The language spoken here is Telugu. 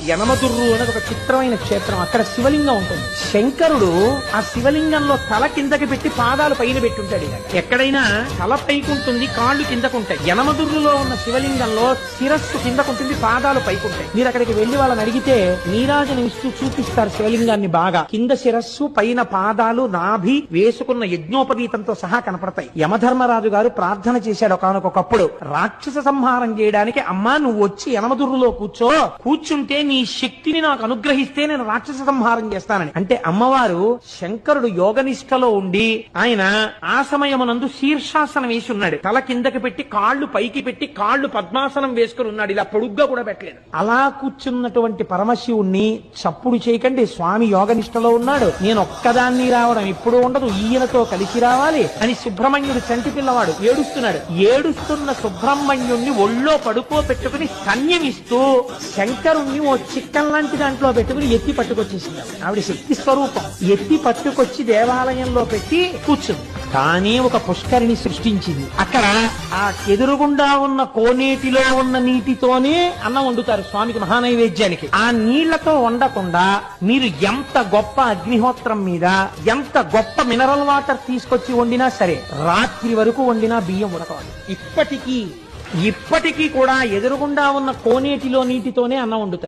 యనమదుర్రు అనేది ఒక చిత్రమైన క్షేత్రం. అక్కడ శివలింగం ఉంటుంది. శంకరుడు ఆ శివలింగంలో తల కిందకి పెట్టి పాదాలు పైన పెట్టుంటాడు. ఎక్కడైనా తల పైకుంటుంది, కాళ్ళు కిందకుంటాయి. యనమదుర్రులో ఉన్న శివలింగంలో శిరస్సు కిందకుంటుంది, పాదాలు పైకుంటాయి. మీరు అక్కడికి వెళ్లి వాళ్ళని అడిగితే నీరాజనం ఇస్తూ చూపిస్తారు శివలింగాన్ని. బాగా కింద శిరస్సు, పైన పాదాలు, నాభి వేసుకున్న యజ్ఞోపవీతంతో సహా కనపడతాయి. యమధర్మరాజు గారు ప్రార్థన చేశాడు ఒకానొకప్పుడు, రాక్షస సంహారం చేయడానికి అమ్మా నువ్వు వచ్చి యనమదుర్రులో కూర్చుంటే నీ శక్తిని నాకు అనుగ్రహిస్తే నేను రాక్షస సంహారం చేస్తానని. అంటే అమ్మవారు శంకరుడు యోగనిష్టలో ఉండి ఆయన ఆ సమయమునందు శీర్షాసనం వేసి ఉన్నాడు. తల కిందకి పెట్టి కాళ్ళు పైకి పెట్టి కాళ్ళు పద్మాసనం వేసుకుని ఉన్నాడు. ఇలా పొడుగ్గా కూడా పెట్టలేదు. అలా కూర్చున్నటువంటి పరమశివుణ్ణి చప్పుడు చేయకండి, స్వామి యోగనిష్టలో ఉన్నాడు, నేను ఒక్కదాన్ని రావడం ఇప్పుడు ఉండదు, ఈయనతో కలిసి రావాలి అని సుబ్రహ్మణ్యుడు చంటి పిల్లవాడు ఏడుస్తున్నాడు. ఏడుస్తున్న సుబ్రహ్మణ్యుణ్ణి ఒళ్ళో పెట్టుకుని స్తన్యమిస్తూ శంకరుణ్ణి ఓ చిక్కం లాంటి దాంట్లో పెట్టుకుని ఎత్తి పట్టుకొచ్చేసింది. ఆవిడ శక్తి స్వరూపం. ఎత్తి పట్టుకొచ్చి దేవాలయంలో పెట్టి కూర్చుంది. కానీ ఒక పుష్కరిణి సృష్టించింది. అక్కడ ఆ ఎదురుగుండా ఉన్న కోనేటిలో ఉన్న నీటితోనే అన్నం వండుతారు స్వామికి మహానైవేద్యానికి. ఆ నీళ్లతో వండకుండా మీరు ఎంత గొప్ప అగ్నిహోత్రం మీద ఎంత గొప్ప మినరల్ వాటర్ తీసుకొచ్చి వండినా సరే రాత్రి వరకు వండినా బియ్యం ఉడకవాలి. ఇప్పటికీ కూడా ఎదురుగుండా ఉన్న కోనేటిలో నీటితోనే అన్నం వండుతారు.